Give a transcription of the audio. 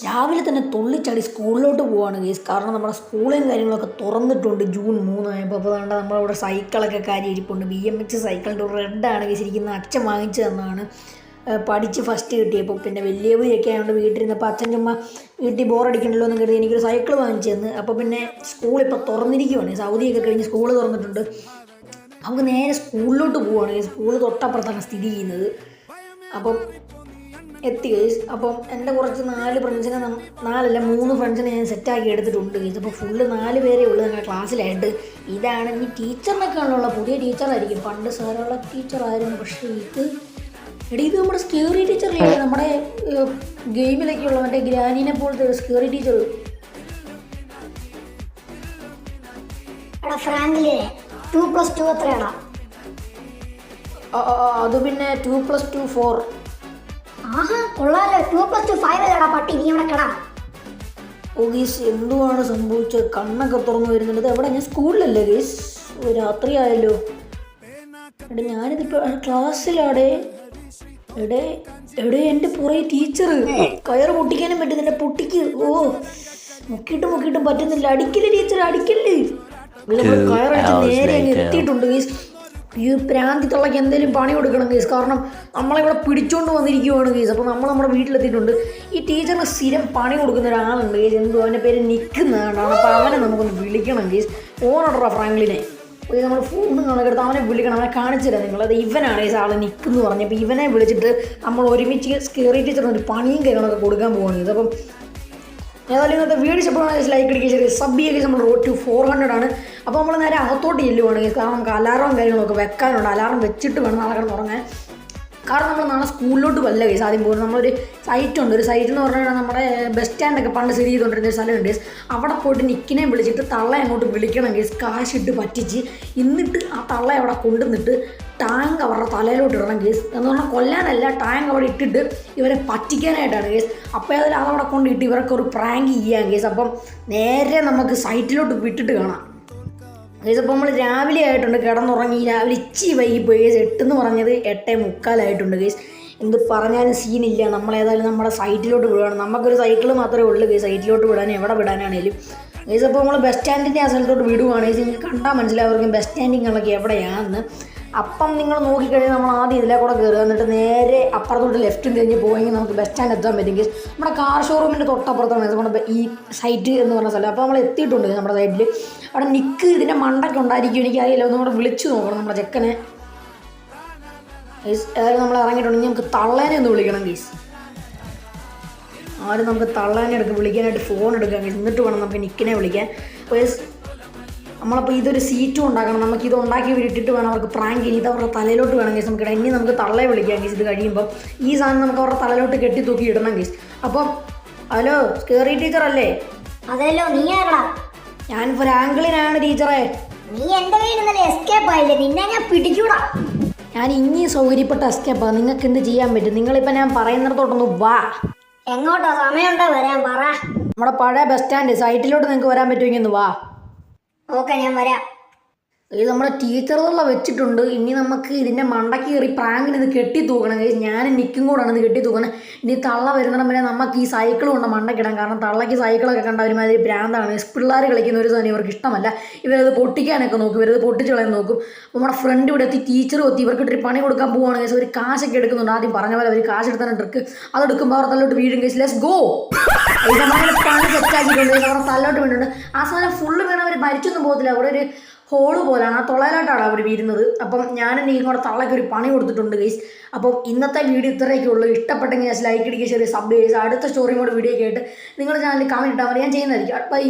രാവിലെ തന്നെ തുള്ളിച്ചാടി സ്കൂളിലോട്ട് പോവാണ് ഗൈസ്. കാരണം നമ്മുടെ സ്കൂളും കാര്യങ്ങളൊക്കെ തുറന്നിട്ടുണ്ട് ജൂൺ 3 ആയപ്പോൾ. അപ്പോൾ അതുകൊണ്ട് നമ്മളവിടെ സൈക്കിളൊക്കെ കാര്യം ഇരിപ്പുണ്ട്. BMX സൈക്കിളിൻ്റെ റെഡാണ് ഗൈസ് ഇരിക്കുന്നത്. അച്ഛൻ വാങ്ങിച്ചു തന്നതാണ്. പഠിച്ച് ഫസ്റ്റ് കിട്ടിയപ്പോൾ പിന്നെ വലിയവയൊക്കെ ആയതുകൊണ്ട് വീട്ടിലിരുന്നപ്പോൾ അച്ഛൻ ചുമ്മാ വീട്ടിൽ ബോറടിക്കണ്ടല്ലോ എന്ന് കരുതി എനിക്കൊരു സൈക്കിൾ വാങ്ങിച്ചു തന്ന്. അപ്പോൾ പിന്നെ സ്കൂളിപ്പോൾ തുറന്നിരിക്കുവാണ്. സൗദിയൊക്കെ കഴിഞ്ഞ് സ്കൂൾ തുറന്നിട്ടുണ്ട്. നമുക്ക് നേരെ സ്കൂളിലോട്ട് പോവുകയാണ്. സ്കൂൾ തൊട്ടപ്പുറത്താണ് സ്ഥിതി ചെയ്യുന്നത്. അപ്പം എത്തി ഗൈസ്. അപ്പം എൻ്റെ കുറച്ച് 3 ഫ്രണ്ട്സിനെ ഞാൻ സെറ്റാക്കി എടുത്തിട്ടുണ്ട് ഗൈസ്. അപ്പോൾ ഫുള്ള് 4 പേരേ ഉള്ളൂ ഞങ്ങളുടെ ക്ലാസ്സിലായിട്ട്. ഇതാണ് ഈ ടീച്ചറിനൊക്കെ ഉള്ള പുതിയ ടീച്ചറായിരിക്കും. പണ്ട് സാറുള്ള ടീച്ചറായിരുന്നു. പക്ഷേ ഇത് നമ്മുടെ സ്കേറി ടീച്ചറില്ലേ, നമ്മുടെ ഗെയിമിലൊക്കെയുള്ള മറ്റേ ഗ്രാനീനെ പോലത്തെ സ്കേറി ടീച്ചർ. അത് പിന്നെ 2+2 4. എന്തുവാണ് സംഭവിച്ചത്? കണ്ണൊക്കെ തുറന്നു വരുന്നുണ്ട്. എവിടെ? ഞാൻ സ്കൂളിലല്ലേ ഗീസ്, രാത്രി ആയല്ലോ. എടേ ഞാനിതിപ്പോൾ ക്ലാസ്സിലാടേ. എടേ എൻ്റെ പുറകെ ടീച്ചർ. കയറ് പൊട്ടിക്കാനും പറ്റുന്നില്ല. പൊട്ടിക്ക്. മുക്കിയിട്ടും പറ്റുന്നില്ല. അടിക്കല് ടീച്ചർ, അടിക്കല്. കയറടിച്ച് നേരെ അങ്ങ് എത്തിയിട്ടുണ്ട് ഗീസ്. ഈ പ്രാന്തി തള്ളക്ക് എന്തെങ്കിലും പണി കൊടുക്കണം കേസ്. കാരണം നമ്മളിവിടെ പിടിച്ചോണ്ട് വന്നിരിക്കുവാണ് കേസ്. അപ്പോൾ നമ്മുടെ വീട്ടിലെത്തിയിട്ടുണ്ട്. ഈ ടീച്ചറിന് സ്ഥിരം പണി കൊടുക്കുന്ന ഒരാളുണ്ട് കേസ്. എന്തോ അവൻ്റെ പേര് നിൽക്കുന്നതാണ്. അപ്പോൾ അവനെ നമുക്കൊന്ന് വിളിക്കണം കേസ്. ഫോണോടറാ ഫ്രാങ്ക്ലിനെ. നമ്മൾ ഫോൺ കണക്കെടുത്ത് അവനെ വിളിക്കണം. അവനെ കാണിച്ചു തരാം നിങ്ങൾ. അത് ഇവനാണ് കേസ് ആൾ നിൽക്കുന്നു പറഞ്ഞപ്പോൾ ഇവനെ വിളിച്ചിട്ട് നമ്മൾ ഒരുമിച്ച് സ്കേറി ടീച്ചറിന് ഒരു പണിയും കാര്യങ്ങളൊക്കെ കൊടുക്കാൻ പോവാണ് കേസ്. അപ്പം ഏതായാലും ഇന്നത്തെ വീഡിയോ ഇഷ്ടപ്പെടുന്ന ലൈക്ക് അടിക്കുക, ചെറിയ സബ് ചെയ്യുക. നമ്മൾ റോഡ് ടു 400 ആണ്. അപ്പോൾ നമ്മൾ നേരെ അകത്തോട്ട് ചെല്ലുവാണ്. കാരണം നമുക്ക് അലാറവും കാര്യങ്ങളൊക്കെ വെക്കാനുണ്ട്. അലാറം വെച്ചിട്ട് വേണം നാളെ കിടന്നുറങ്ങാൻ. കാരണം നമ്മൾ നാളെ സ്കൂളിലോട്ട് വല്ല കേസ്. ആദ്യം പോകുന്നത് നമ്മളൊരു സൈറ്റുണ്ട്. ഒരു സൈറ്റ് എന്ന് പറഞ്ഞാൽ നമ്മുടെ ബസ് സ്റ്റാൻഡൊക്കെ പണ്ട് സ്ഥിതി ചെയ്തുകൊണ്ടിരുന്ന ഒരു സ്ഥലമുണ്ട് കേസ്. അവിടെ പോയിട്ട് നിക്കിനെ വിളിച്ചിട്ട് തള്ള അങ്ങോട്ട് വിളിക്കണം കേസ്. കാശിട്ട് പറ്റിച്ച് എന്നിട്ട് ആ തള്ള അവിടെ കൊണ്ടുവന്നിട്ട് ടാങ്ക് അവരുടെ തലയിലോട്ട് ഇടണം കേസ്. എന്ന് പറഞ്ഞാൽ കൊല്ലാനല്ല, ടാങ്ക് അവിടെ ഇട്ടിട്ട് ഇവരെ പറ്റിക്കാനായിട്ടാണ് കേസ്. അപ്പോൾ അതവിടെ കൊണ്ടിട്ട് ഇവരൊക്കെ ഒരു പ്രാങ്ക് ചെയ്യാം കേസ്. അപ്പം നേരെ നമുക്ക് സൈറ്റിലോട്ട് വിട്ടിട്ട് കാണാം കേസ്. അപ്പോൾ നമ്മൾ രാവിലെ ആയിട്ടുണ്ട്, കിടന്നുറങ്ങി. രാവിലെ ഇച്ചിരി വൈകിപ്പോയി കേസ്. 8 എന്ന് പറഞ്ഞത് 8:45 കേസ്. എന്ത് പറഞ്ഞാലും സീനില്ല. നമ്മളേതായാലും നമ്മുടെ സൈറ്റിലോട്ട് വിടുകയാണ്. നമുക്കൊരു സൈക്കിൾ മാത്രമേ ഉള്ളൂ കേസ് സൈറ്റിലോട്ട് വിടാൻ. എവിടെ വിടാനാണേലും കേസ്. അപ്പോൾ നമ്മൾ ബസ് സ്റ്റാൻഡിൻ്റെ ആ സ്ഥലത്തോട്ട് വിടുവാണ് കേസ്. നിങ്ങൾക്ക് കണ്ടാൽ മനസ്സിലാവർക്കും ബസ് സ്റ്റാൻഡിങ്ങളൊക്കെ എവിടെയാണെന്ന്. അപ്പം നിങ്ങൾ നോക്കിക്കഴിഞ്ഞാൽ നമ്മൾ ആദ്യം ഇതിലെ കൂടെ കയറുക. എന്നിട്ട് നേരെ അപ്പുറത്തോട്ട് ലെഫ്റ്റും തിരിഞ്ഞ് പോയെങ്കിൽ നമുക്ക് ബസ് സ്റ്റാൻഡ് എത്താൻ പറ്റും കേസ്. നമ്മുടെ കാർ ഷോറൂമിൻ്റെ തൊട്ടപ്പുറത്താണ് നമ്മുടെ ഈ സൈറ്റ് എന്ന് പറഞ്ഞ സ്ഥലം. അപ്പോൾ നമ്മൾ എത്തിയിട്ടുണ്ട് നമ്മുടെ സൈറ്റിൽ. അവിടെ നിൽക്ക് ഇതിൻ്റെ മണ്ടൊക്കെ ഉണ്ടായിരിക്കും, എനിക്കറിയില്ല. ഒന്ന് കൂടെ വിളിച്ചു നോക്കണം നമ്മുടെ ചെക്കനെ കേസ്. ഏതായാലും നമ്മൾ ഇറങ്ങിയിട്ടുണ്ടെങ്കിൽ നമുക്ക് തള്ളേനെ ഒന്ന് വിളിക്കണം കേസ്. ആരും നമുക്ക് തള്ളേനെ വിളിക്കാനായിട്ട് ഫോൺ എടുക്കാം കേസ്. എന്നിട്ട് വേണം നമുക്ക് നിക്കിനെ വിളിക്കാൻ കേസ്. നമ്മളപ്പോൾ ഇതൊരു സീറ്റും ഉണ്ടാക്കണം. നമുക്കിത് ഉണ്ടാക്കി ഇട്ടിട്ട് വേണം അവർക്ക് പ്രാങ്ക് ചെയ്ത് അവരുടെ തലയിലോട്ട് വേണം കേസ് നമുക്ക് ഇടാം. ഇനി നമുക്ക് തള്ളയെ വിളിക്കാം കേസ്. ഇത് കഴിയുമ്പോൾ ഈ സാധനം നമുക്ക് അവരുടെ തലയിലോട്ട് കെട്ടി തൂക്കി ഇടണം കേസ്. അപ്പം ഹലോ, സ്കേറി ടീച്ചർ അല്ലേ? അതെല്ലോ, നീ ആരാ? ഞാൻ ഫ്രാങ്ക്ലിനാണ് ടീച്ചറെ. നീ എൻ്റെ കയ്യിൽ നിന്നല്ലേ എസ്കേപ്പ് ആയില്ലേ? നിന്നെ ഞാൻ പിടിക്കൂടാ. ഞാൻ ഇനി സൗകര്യപ്പെട്ട എസ്കേപ്പാണ്. നിങ്ങൾക്ക് എന്ത് ചെയ്യാൻ പറ്റും? നിങ്ങളിപ്പോൾ ഞാൻ പറയുന്നിടത്തോട്ടൊന്ന് വാ. എങ്ങോട്ടാ? സമയമുണ്ടോ വരാൻ? പറ. നമ്മുടെ പഴയ ബസ് സ്റ്റാൻഡ് സൈറ്റിലോട്ട് നിങ്ങൾക്ക് വരാൻ പറ്റുമെങ്കിൽ ഒന്ന് വാ. ഓക്കെ, ഞാൻ വരാം. ഇത് നമ്മുടെ ടീച്ചറുള്ള വെച്ചിട്ടുണ്ട്. ഇനി നമുക്ക് ഇതിൻ്റെ മണ്ടയ്ക്ക് കയറി പ്രാങ്കിന് ഇത് കെട്ടി തൂക്കണം. ഞാനും നിൽക്കും കൂടാണ് ഇത് കെട്ടി തൂക്കുന്നത്. ഇനി തള്ള വരുന്നിടം വരെ നമുക്ക് ഈ സൈക്കിൾ കൊണ്ട് മണ്ടക്കിടാം. കാരണം തള്ളയ്ക്ക് സൈക്കിളൊക്കെ കണ്ട ഒരുമാതിരി ഭ്രാന്താണ്. പിള്ളേർ കളിക്കുന്ന ഒരു സാധനം ഇവർക്ക് ഇഷ്ടമല്ല. ഇവരത് പൊട്ടിക്കാനൊക്കെ നോക്കും, ഇവരത് പൊട്ടിച്ച് കളയാൻ നോക്കും. അപ്പോൾ നമ്മുടെ ഫ്രണ്ട് ഇവിടെ എത്തി, ടീച്ചറും എത്തി. ഇവർക്കിട്ടൊരു പണി കൊടുക്കാൻ പോവുകയാണ് കേസ്. ഒരു കാശൊക്കെ എടുക്കുന്നുണ്ട്. ആദ്യം പറഞ്ഞ പോലെ അവർ കാശ് എടുത്താണ് ട്രിക്ക്. അതെടുക്കുമ്പോൾ അവർ തല്ലോട്ട് വീഴും കേസ്. Let's go. പണി സെറ്റാക്കിയിട്ടുണ്ട്. അവരുടെ തല്ലോട്ട് വീണിട്ടുണ്ട്. ആ സാധനം ഫുള്ള് വീണ് അവർ മരിച്ചൊന്നും പോകത്തില്ല. അവിടെ ഒരു ഹോള് പോലെയാണ്. ആ തൊള്ളയിലോട്ടാണ് അവർ വീരുന്നത്. അപ്പം ഞാനും നീ കൂടെ തള്ളയ്ക്ക് ഒരു പണി കൊടുത്തിട്ടുണ്ട് ഗൈസ്. അപ്പം ഇന്നത്തെ വീഡിയോ ഇത്രയൊക്കെ ഉള്ളൂ. ഇഷ്ടപ്പെട്ടെങ്കിൽ ലൈക്ക് അടിക്കുക, ചെറിയ സബ് ചെയ്യുക. അടുത്ത സ്റ്റോറിയും കൂടെ വീഡിയോ ഒക്കെ ആയിട്ട് നിങ്ങൾ ചാനലിൽ കമൻറ്റ് ഇട്ടാൽ മതി. ഞാൻ ചെയ്യുന്നതായിരിക്കും. ബൈ.